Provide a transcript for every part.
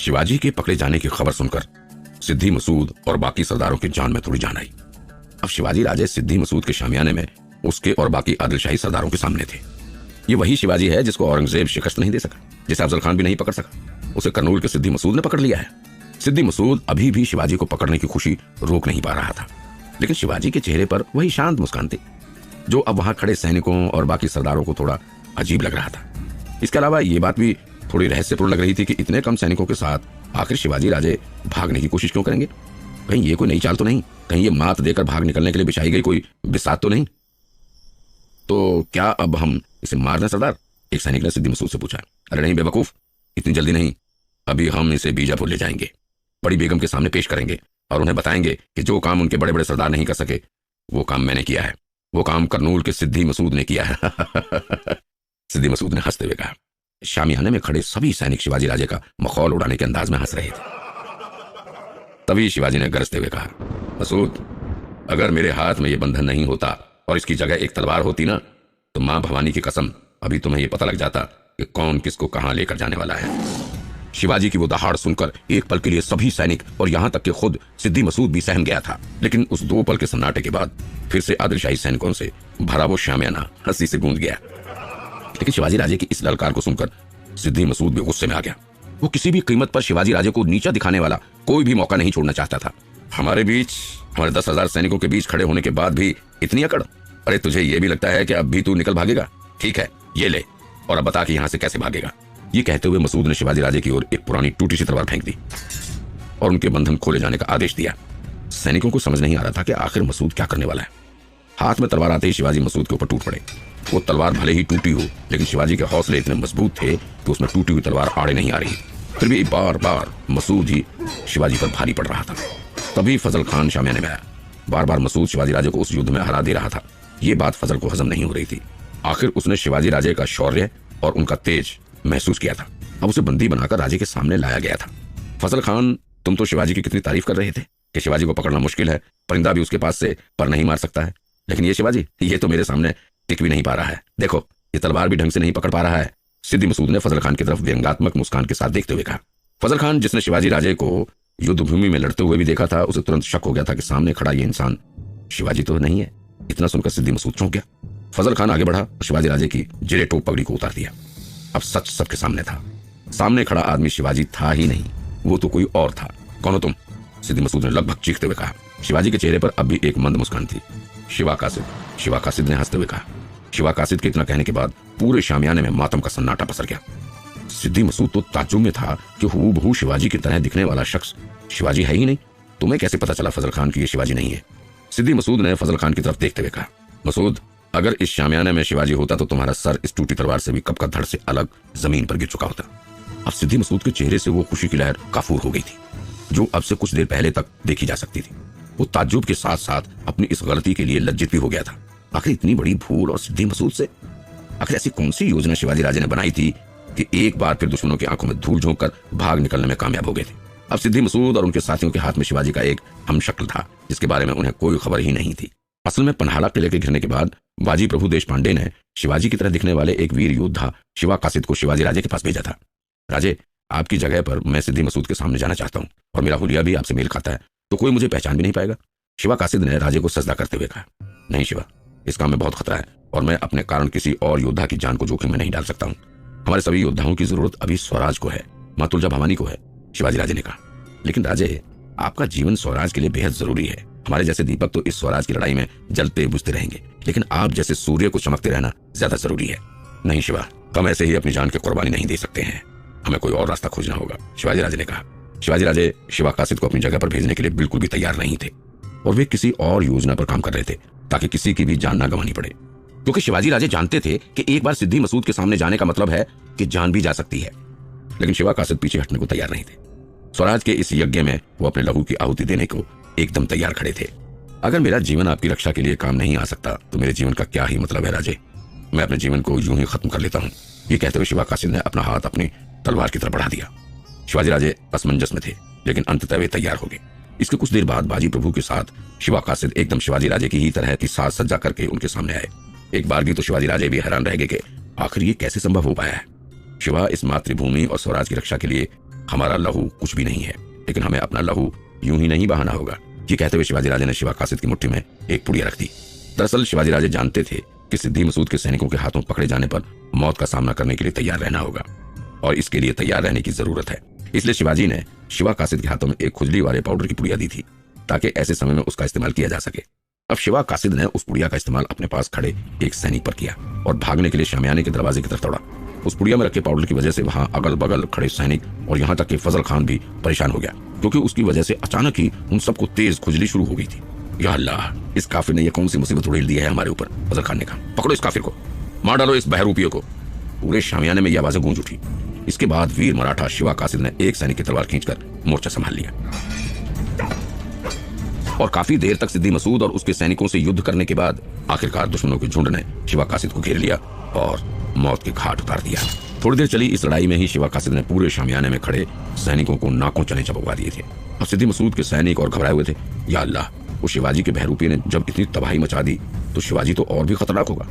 शिवाजी के पकड़े जाने की खबर सुनकर सिद्धि मसूद और बाकी सरदारों की जान में थोड़ी जान आई। अब शिवाजी राजे सिद्धि मसूद के शामियाने में उसके और बाकी आदिलशाही सरदारों के सामने थे। ये वही शिवाजी है जिसको औरंगजेब शिकस्त नहीं दे सका, जिसे अफजल खान भी नहीं पकड़ सका। उसे करनूल के सिद्धि मसूद ने पकड़ लिया है। सिद्धि मसूद अभी भी शिवाजी को पकड़ने की खुशी रोक नहीं पा रहा था, लेकिन शिवाजी के चेहरे पर वही शांत मुस्कान थी जो अब वहां खड़े सैनिकों और बाकी सरदारों को थोड़ा अजीब लग रहा था। इसके अलावा ये बात भी थोड़ी रहस्यपूर्ण लग रही थी कि इतने कम सैनिकों के साथ आखिर शिवाजी राजे भागने की कोशिश क्यों करेंगे। कहीं ये कोई नई चाल तो नहीं, कहीं ये मात देकर भाग निकलने के लिए बिछाई गई कोई बिसात तो नहीं। तो क्या अब हम इसे मार दें सरदार? एक सैनिक ने सिद्धि मसूद से पूछा। अरे नहीं बेवकूफ, इतनी जल्दी नहीं। अभी हम इसे बीजापुर ले जाएंगे, बड़ी बेगम के सामने पेश करेंगे और उन्हें बताएंगे कि जो काम उनके बड़े बड़े सरदार नहीं कर सके वो काम मैंने किया है, वो काम करनूल के सिद्धि मसूद ने किया है। सिद्धि मसूद ने हंसते हुए कहा। शामियाने में खड़े सभी सैनिक शिवाजी राजे का मखौल उड़ाने के अंदाज में हंस रहे थे। तभी शिवाजी ने गरजते हुए कहा, मसूद, अगर मेरे हाथ में ये बंधन नहीं होता और इसकी जगह एक तलवार होती ना, तो मां भवानी की कसम अभी तुम्हें यह पता लग जाता कि कौन किसको कहां लेकर जाने वाला है। शिवाजी की वो दहाड़ सुनकर एक पल के लिए सभी सैनिक और यहां तक कि खुद सिद्धि मसूद भी सहम गया था, लेकिन उस 2 पल के सन्नाटे के बाद फिर से आदिलशाही सैनिकों से भरा वो शामियाना हंसी से गूंज गया। लेकिन शिवाजी राजे की इस ललकार को सुनकर सिद्धि मसूद भी गुस्से में आ गया। वो किसी भी कीमत पर शिवाजी राजे को नीचा दिखाने वाला कोई भी मौका नहीं छोड़ना चाहता था। हमारे 10,000 सैनिकों के बीच खड़े होने के बाद भी इतनी अकड़? अरे तुझे ये भी लगता है कि अब भी तू निकल भागेगा? ठीक है, ये ले और अब बता कि यहां से कैसे भागेगा। ये कहते हुए मसूद ने शिवाजी राजे की ओर एक पुरानी टूटी सी तलवार फेंक दी और उनके बंधन खोले जाने का आदेश दिया। सैनिकों को समझ नहीं आ रहा था कि आखिर मसूद क्या करने वाला है। हाथ में तलवार आते ही शिवाजी मसूद के ऊपर टूट पड़े। वो तलवार भले ही टूटी हो, लेकिन शिवाजी के हौसले इतने मजबूत थे कि उसमें टूटी हुई तलवार आड़े नहीं आ रही। फिर भी बार बार मसूद ही शिवाजी पर भारी पड़ रहा था। तभी फजल खान शामियाने में आया। बार बार मसूद शिवाजी राजे को उस युद्ध में हरा दे रहा था। ये बात फजल को हजम नहीं हो रही थी। आखिर उसने शिवाजी राजे का शौर्य और उनका तेज महसूस किया था। अब उसे बंदी बनाकर राजे के सामने लाया गया था। फजल खान, तुम तो शिवाजी की कितनी तारीफ कर रहे थे कि शिवाजी को पकड़ना मुश्किल है, परिंदा भी उसके पास से पर नहीं मार सकता है, लेकिन ये शिवाजी, ये तो मेरे सामने टिक भी नहीं पा रहा है। देखो, ये तलवार भी ढंग से नहीं पकड़ पा रहा है। सिद्धि मसूद ने फजल खान की तरफ व्यंग्यात्मक मुस्कान के साथ देखते हुए कहा। फजल खान, जिसने शिवाजी राजे को युद्ध भूमि में लड़ते हुए भी देखा था, उसे तुरंत शक हो गया था कि सामने खड़ा ये इंसान शिवाजी तो नहीं है। इतना सुनकर सिद्धि मसूद चौंक गया। फजल खान आगे बढ़ा और शिवाजी राजे की जिरे टोप पगड़ी को उतार दिया। अब सच सबके सामने था। सामने खड़ा आदमी शिवाजी था ही नहीं, वो तो कोई और था। कौन हो तुम? सिद्धि मसूद ने लगभग चीखते हुए कहा। शिवाजी के चेहरे पर अब भी एक मंद मुस्कान थी। शिवा कासिद। शिवा कासिद ने हंसते हुए कहा। शिवा कासिद के इतना कहने के बाद पूरे शामियाने में मातम का सन्नाटा पसर गया। सिद्धि मसूद तो ताज्जुब में था कि हूबहू शिवाजी की तरह दिखने वाला शख्स शिवाजी है ही नहीं। तुम्हें कैसे पता चला फजल खान की ये शिवाजी नहीं है? सिद्धि मसूद ने फजल खान की तरफ देखते हुए कहा। मसूद, अगर इस शामियाने में शिवाजी होता तो तुम्हारा सर इस टूटी तलवार से भी कब का धड़ से अलग जमीन पर गिर चुका होता। अब सिद्धि मसूद के चेहरे से वो खुशी की लहर काफूर हो गई थी जो अब से कुछ देर पहले तक देखी जा सकती थी। वो ताज्जुब के साथ साथ अपनी इस गलती के लिए लज्जित भी हो गया था। आखिर इतनी बड़ी भूल और सिद्धि मसूद से? आखिर ऐसी कौन सी योजना शिवाजी राजे ने बनाई थी कि एक बार फिर दुश्मनों की आंखों में धूल झोंक कर भाग निकलने में कामयाब हो गए थे? अब सिद्धि मसूद और उनके साथियों के हाथ में शिवाजी का एक हमशक्ल था जिसके बारे में उन्हें कोई खबर ही नहीं थी। असल में पन्हाड़ा किले के घिरने के बाद बाजी प्रभु देशपांडे ने शिवाजी की तरह दिखने वाले एक वीर योद्धा शिवा कासिद को शिवाजी राजे के पास भेजा था। राजे, आपकी जगह पर मैं सिद्धि मसूद के सामने जाना चाहता हूँ और मेरा हुलिया भी आपसे मेल खाता है, तो कोई मुझे पहचान भी नहीं पाएगा। शिवा कासिद ने राजे को सजदा करते हुए कहा। नहीं शिवा, इस काम में बहुत खतरा है और मैं अपने कारण किसी और योद्धा की जान को जोखिम में नहीं डाल सकता हूँ। हमारे सभी योद्धाओं की जरूरत अभी स्वराज को है, मां तुलजा भवानी को है, शिवाजी राजे ने कहा। लेकिन राजे, आपका जीवन स्वराज के लिए बेहद जरूरी है। हमारे जैसे दीपक तो इस स्वराज की लड़ाई में जलते बुझते रहेंगे, लेकिन आप जैसे सूर्य को चमकते रहना ज्यादा जरूरी है। नहीं शिवा, हम ऐसे ही अपनी जान की कुर्बानी नहीं दे सकते हैं, हमें कोई और रास्ता खोजना होगा, शिवाजी राजे ने कहा। शिवाजी राजे शिवा कासिद को अपनी जगह पर भेजने के लिए बिल्कुल भी तैयार नहीं थे और वे किसी और योजना पर काम कर रहे थे ताकि किसी की भी जान ना गंवानी पड़े, क्योंकि शिवाजी राजे जानते थे कि एक बार सिद्धि मसूद के सामने जाने का मतलब है कि जान भी जा सकती है। लेकिन शिवा कासिद पीछे हटने को तैयार नहीं थे। स्वराज के इस यज्ञ में वो अपने लहू की आहुति देने को एकदम तैयार खड़े थे। अगर मेरा जीवन आपकी रक्षा के लिए काम नहीं आ सकता तो मेरे जीवन का क्या ही मतलब है राजे, मैं अपने जीवन को यूं ही खत्म कर लेता हूँ। ये कहते हुए शिवा कासिद ने अपना हाथ अपनी तलवार की तरफ बढ़ा दिया। शिवाजी राजे असमंजस में थे, लेकिन अंततः वे तैयार हो गए। इसके कुछ देर बाद बाजी प्रभु के साथ शिवा कासिद एकदम शिवाजी राजे की ही तरह की साज सज्जा करके उनके सामने आए। एक बारगी तो शिवाजी राजे भी हैरान रह गए कि आखिर ये कैसे संभव हो पाया है। शिवा इस मातृभूमि और स्वराज की रक्षा के लिए हमारा लहू कुछ भी नहीं है, लेकिन हमें अपना लहू यूं ही नहीं बहाना होगा। ये कहते हुए शिवाजी राजे ने शिवा कासिद की मुट्ठी में एक पुड़िया रख दी। दरअसल शिवाजी राजे जानते थे कि सिद्दी मसूद के सैनिकों के हाथों पकड़े जाने पर मौत का सामना करने के लिए तैयार रहना होगा और इसके लिए तैयार रहने की जरूरत है। इसलिए शिवाजी ने शिवा कासिद के हाथों में एक खुजली वाले पाउडर की पुड़िया दी थी ताकि ऐसे समय में उसका इस्तेमाल किया जा सके। अब शिवा कासिद ने उस पुड़िया का इस्तेमाल अपने पास खड़े एक सैनिक पर किया और भागने के लिए शामियाने के दरवाजे की तरफ दौड़ा। उस पुड़िया में रखे पाउडर की वजह से वहां अगल बगल खड़े सैनिक और यहाँ तक कि फजल खान भी परेशान हो गया, क्योंकि उसकी वजह से अचानक ही उन सबको तेज खुजली शुरू हो गई थी। या अल्लाह, इस काफिर ने यह कौन सी मुसीबत उड़ेल दी है हमारे ऊपर। फजल खान ने कहा, पकड़ो इस काफिर को, मार डालो इस बहरूपिये को। पूरे शामियाने में यह आवाजें गूंज उठी। इसके बाद वीर मराठा शिवा कासिद ने एक सैनिक की तलवार खींचकर मोर्चा संभाल लिया और काफी देर तक सिद्दी मसूद और उसके सैनिकों से युद्ध करने के बाद आखिरकार दुश्मनों के झुंड ने शिवा कासिद को घेर लिया और मौत के घाट उतार दिया। थोड़ी देर चली इस लड़ाई में ही शिवा कासिद ने पूरे शामियाने में खड़े सैनिकों को नाकों चने चबवा दिए थे। अब सिद्दी मसूद के सैनिक और घबराए हुए थे। या अल्लाह, वो शिवाजी के बहरूपिये ने जब इतनी तबाही मचा दी तो शिवाजी तो और भी खतरनाक होगा,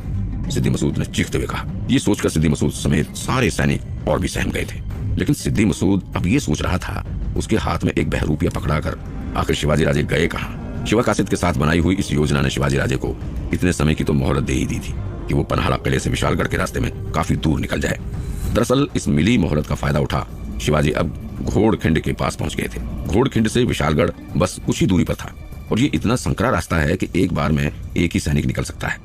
सिद्दी मसूद ने चीखते हुए कहा। ये सोचकर सिद्दी मसूद समेत सारे सैनिक और भी सहम गए थे, लेकिन सिद्दी मसूद अब ये सोच रहा था उसके हाथ में एक बहरूपिया पकड़ाकर आखिर शिवाजी राजे गए कहाँ। शिवा कासिद के साथ बनाई हुई इस योजना ने शिवाजी राजे को इतने समय की तो मोहलत दे ही दी थी कि वो पन्हाड़ा किले से विशालगढ़ के रास्ते में काफी दूर निकल जाए। दरअसल इस मिली मोहलत का फायदा उठा शिवाजी अब घोड़खिंड के पास पहुंच गए थे। घोड़खिंड से विशालगढ़ बस कुछ ही दूरी पर था और ये इतना संकरा रास्ता है कि एक बार में एक ही सैनिक निकल सकता है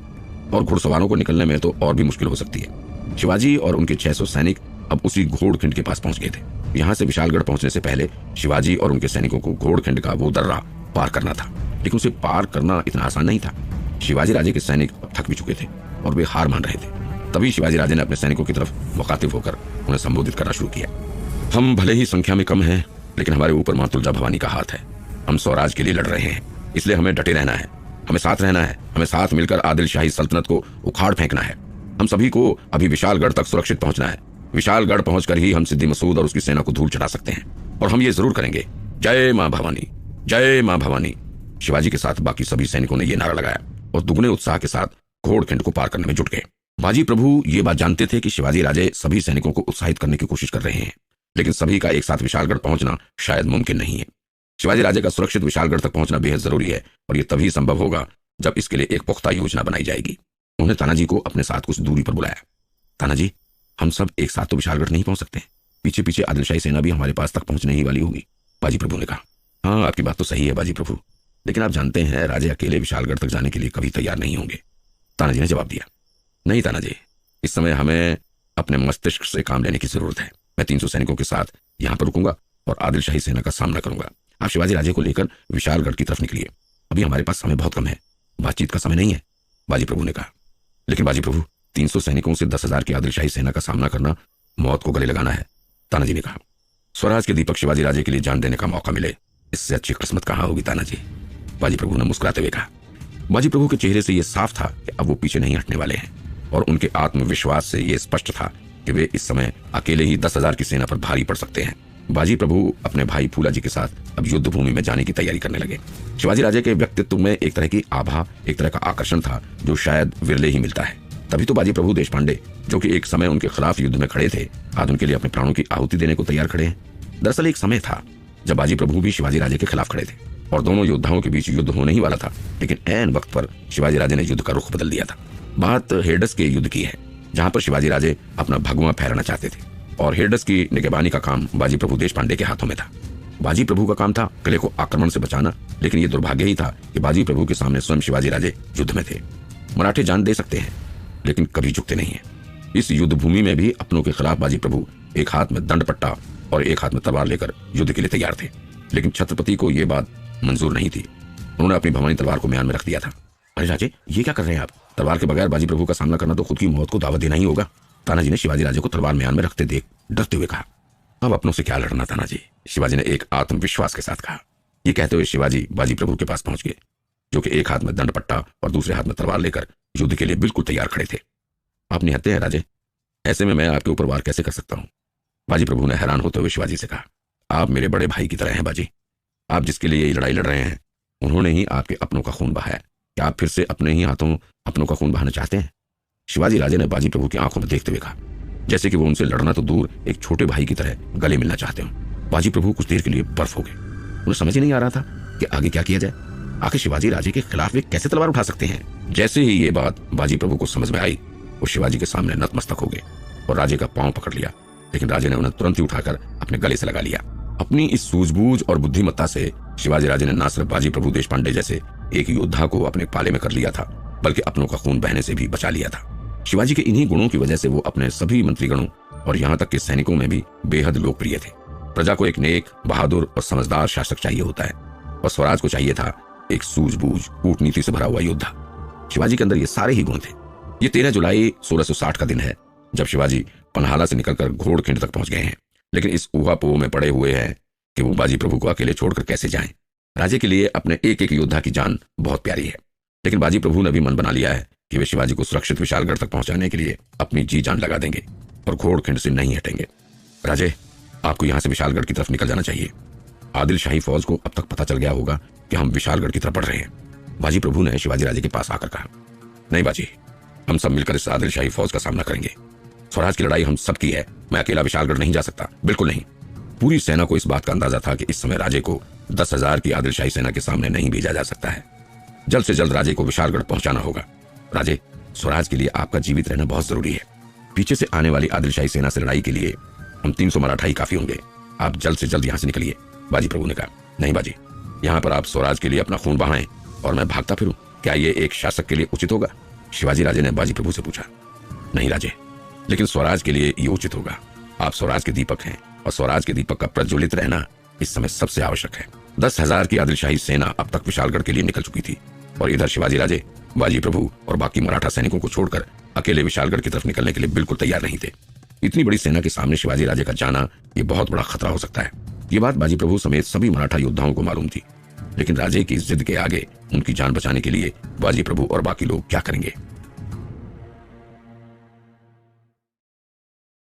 और घुड़सवारों को निकलने में तो और भी मुश्किल हो सकती है। शिवाजी और उनके 600 सैनिक अब उसी घोड़खिंड के पास पहुंच गए थे। यहाँ से विशालगढ़ पहुंचने से पहले शिवाजी और उनके सैनिकों को घोड़खिंड का वो दर्रा पार करना था, लेकिन उसे पार करना इतना आसान नहीं था। शिवाजी राजे के सैनिक अब थक भी चुके थे और वे हार मान रहे थे। तभी शिवाजी राजे ने अपने सैनिकों की तरफ मुखातिब होकर उन्हें संबोधित करना शुरू किया। हम भले ही संख्या में कम हैं, लेकिन हमारे ऊपर मां तुलजा भवानी का हाथ है। हम स्वराज के लिए लड़ रहे हैं, इसलिए हमें डटे रहना है, हमें साथ रहना है, हमें साथ मिलकर आदिल शाही सल्तनत को उखाड़ फेंकना है। हम सभी को अभी विशालगढ़ तक सुरक्षित पहुंचना है। विशालगढ़ पहुंचकर ही हम सिद्दी मसूद और उसकी सेना को धूल चढ़ा सकते हैं और हम ये जरूर करेंगे। जय मां भवानी, जय मां भवानी। शिवाजी के साथ बाकी सभी सैनिकों ने यह नारा लगाया और दुगने उत्साह के साथ घोड़खिंड को पार करने में जुट गए। बाजी प्रभु ये बात जानते थे कि शिवाजी राजे सभी सैनिकों को उत्साहित करने की कोशिश कर रहे हैं, लेकिन सभी का एक साथ विशालगढ़ पहुंचना शायद मुमकिन नहीं है। शिवाजी राजे का सुरक्षित विशालगढ़ तक पहुंचना बेहद जरूरी है और यह तभी संभव होगा जब इसके लिए एक पुख्ता योजना बनाई जाएगी। उन्होंने तानाजी को अपने साथ कुछ दूरी पर बुलाया। तानाजी, हम सब एक साथ तो विशालगढ़ नहीं पहुंच सकते, पीछे पीछे आदिलशाही सेना भी हमारे पास तक पहुंचने ही वाली होगी। बाजी प्रभु ने कहा। हाँ, आपकी बात तो सही है बाजी प्रभु, लेकिन आप जानते हैं राजे अकेले विशालगढ़ तक जाने के लिए कभी तैयार नहीं होंगे। तानाजी ने जवाब दिया। नहीं तानाजी, इस समय हमें अपने मस्तिष्क से काम लेने की जरूरत है। मैं 300 सैनिकों के साथ यहाँ पर रुकूंगा और आदिलशाही सेना का सामना करूंगा। आप शिवाजी राजे को लेकर विशालगढ़ की तरफ निकलिए। अभी हमारे पास समय बहुत कम है, बातचीत का समय नहीं है, बाजी प्रभु ने कहा। लेकिन बाजी प्रभु, 300 सैनिकों से 10,000 की आदिलशाही सेना का सामना करना मौत को गले लगाना है, तानाजी ने कहा। स्वराज के दीपक शिवाजी राजे के लिए जान देने का मौका मिले, इससे अच्छी किस्मत कहाँ होगी तानाजी, बाजी प्रभु ने मुस्कुराते हुए कहा। बाजी प्रभु के चेहरे से यह साफ था कि अब वो पीछे नहीं हटने वाले हैं और उनके आत्मविश्वास से यह स्पष्ट था कि वे इस समय अकेले ही 10,000 की सेना पर भारी पड़ सकते हैं। बाजी प्रभु अपने भाई फूला जी के साथ अब युद्ध भूमि में जाने की तैयारी करने लगे। शिवाजी राजे के व्यक्तित्व में एक तरह की आभा, एक तरह का आकर्षण था जो शायद विरले ही मिलता है। तभी तो बाजी प्रभु देशपांडे, जो कि एक समय उनके खिलाफ युद्ध में खड़े थे, आज उनके लिए अपने प्राणों की आहुति देने को तैयार खड़े हैं। दरअसल एक समय था जब बाजी प्रभु भी शिवाजी राजे के खिलाफ खड़े थे और दोनों योद्धाओं के बीच युद्ध होने ही वाला था, लेकिन ऐन वक्त पर शिवाजी राजे ने युद्ध का रुख बदल दिया था। बात हेडस के युद्ध की है, जहां पर शिवाजी राजे अपना भगवा फहराना चाहते थे और हेडस की निगहबानी का काम बाजी प्रभु देशपांडे के हाथों में था। बाजी प्रभु का काम था किले को आक्रमण से बचाना, लेकिन ये दुर्भाग्य ही था कि बाजी प्रभु के सामने स्वयं शिवाजी राजे युद्ध में थे। मराठे जान दे सकते हैं, लेकिन कभी झुकते नहीं है। इस युद्ध भूमि में भी अपनों के खिलाफ बाजी प्रभु एक हाथ में दंड पट्टा और एक हाथ में तलवार लेकर युद्ध के लिए तैयार थे, लेकिन छत्रपति को यह बात मंजूर नहीं थी। उन्होंने अपनी भवानी तलवार को म्यान में रख दिया था। अरे राजे, ये क्या कर रहे हैं आप? तलवार के बगैर बाजी प्रभु का सामना करना तो खुद की मौत को दावत देना ही होगा, तानाजी ने शिवाजी राजे को तलवार म्यान में रखते देख डरते हुए कहा। अब अपनों से क्या लड़ना तानाजी, शिवाजी ने एक आत्मविश्वास के साथ कहा। ये कहते हुए शिवाजी बाजी प्रभु के पास पहुंच गए, जो कि एक हाथ में दंड पट्टा और दूसरे हाथ में तलवार लेकर युद्ध के लिए बिल्कुल तैयार खड़े थे। आप निहत्थे हैं राजे, ऐसे में मैं आपके ऊपर वार कैसे कर सकता हूँ? बाजी प्रभु ने हैरान होते हुए शिवाजी से कहा। आप मेरे बड़े भाई की तरह हैं बाजी, आप जिसके लिए ये लड़ाई लड़ रहे हैं उन्होंने ही आपके अपनों का खून बहाया। क्या आप फिर से अपने ही हाथों अपनों का खून बहाना चाहते हैं? शिवाजी राजे ने बाजी प्रभु की आंखों में देखते हुए कहा, जैसे कि वो उनसे लड़ना तो दूर एक छोटे भाई की तरह गले मिलना चाहते हो। बाजी प्रभु कुछ देर के लिए बर्फ हो गए। उन्हें समझ ही नहीं आ रहा था कि आगे क्या किया जाए। आखिर शिवाजी राजे के खिलाफ वे कैसे तलवार उठा सकते हैं। जैसे ही ये बात बाजी प्रभु को समझ में आई, वो शिवाजी के सामने नतमस्तक हो गए और राजे का पांव पकड़ लिया। लेकिन राजे ने उन्हें तुरंत ही उठाकर अपने गले से लगा लिया। अपनी इस सूझबूझ और बुद्धिमत्ता से शिवाजी राजे ने न सिर्फ बाजी प्रभु देशपांडे जैसे एक योद्धा को अपने पाले में कर लिया था, बल्कि अपनों का खून बहने से भी बचा लिया था। शिवाजी के इन्हीं गुणों की वजह से वो अपने सभी मंत्रीगणों और यहाँ तक कि सैनिकों में भी बेहद लोकप्रिय थे। प्रजा को एक नेक, बहादुर और समझदार शासक चाहिए होता है, और स्वराज को चाहिए था एक सूझबूझ, कूटनीति से भरा हुआ योद्धा। शिवाजी के अंदर ये सारे ही गुण थे। ये 13 जुलाई 1660 का दिन है, जब शिवाजी पन्हाला से निकलकर घोड़खिंड तक पहुंच गए हैं। लेकिन इस ऊहापोह में पड़े हुए हैं कि वो बाजी प्रभु को अकेले छोड़कर कैसे जाएं। राजे के लिए अपने एक एक योद्धा की जान बहुत प्यारी है, लेकिन बाजी प्रभु ने भी मन बना लिया है कि वे शिवाजी को सुरक्षित विशालगढ़ तक पहुंचाने के लिए अपनी जी जान लगा देंगे और घोड़खिंड से नहीं हटेंगे। राजे, आपको यहाँ से विशालगढ़ की तरफ निकल जाना चाहिए। आदिल शाही फौज को अब तक पता चल गया होगा कि हम विशालगढ़ की तरफ बढ़ रहे हैं। बाजी प्रभु ने शिवाजी राजे के पास आकर कहा, नहीं बाजी, हम सब मिलकर इस आदिल शाही फौज का सामना करेंगे। स्वराज की लड़ाई हम सब की है। मैं अकेला विशालगढ़ नहीं जा सकता, बिल्कुल नहीं। पूरी सेना को इस बात का अंदाजा था कि इस समय राजे को 10,000 की आदिल शाही सेना के सामने नहीं भेजा जा सकता है। जल्द से जल्द राजे को विशालगढ़ पहुंचाना होगा। राजे, स्वराज के लिए आपका जीवित रहना बहुत जरूरी है। पीछे से आने वाली आदिल शाही सेना से लड़ाई के लिए हम 300 मराठा ही काफी होंगे। आप जल्द से जल्द यहाँ से निकलिए। बाजी प्रभु ने कहा, नहीं बाजी, यहाँ पर आप स्वराज के लिए अपना खून बहाएं और मैं भागता फिरूं, क्या ये एक शासक के लिए उचित होगा? शिवाजी राजे ने बाजी प्रभु से पूछा। नहीं राजे, लेकिन स्वराज के लिए ये उचित होगा। आप स्वराज के दीपक हैं और स्वराज के दीपक का प्रज्वलित रहना इस समय सबसे आवश्यक है। 10,000 की आदिलशाही सेना अब तक विशालगढ़ के लिए निकल चुकी थी और इधर शिवाजी राजे, बाजी प्रभु और बाकी मराठा सैनिकों को छोड़कर अकेले विशालगढ़ की तरफ निकलने के लिए बिल्कुल तैयार नहीं थे। इतनी बड़ी सेना के सामने शिवाजी राजे का जाना ये बहुत बड़ा खतरा हो सकता है। ये बात बाजी प्रभु समेत सभी मराठा योद्धाओं को मालूम थी, लेकिन राजे की इस जिद के आगे उनकी जान बचाने के लिए बाजी प्रभु और बाकी लोग क्या करेंगे।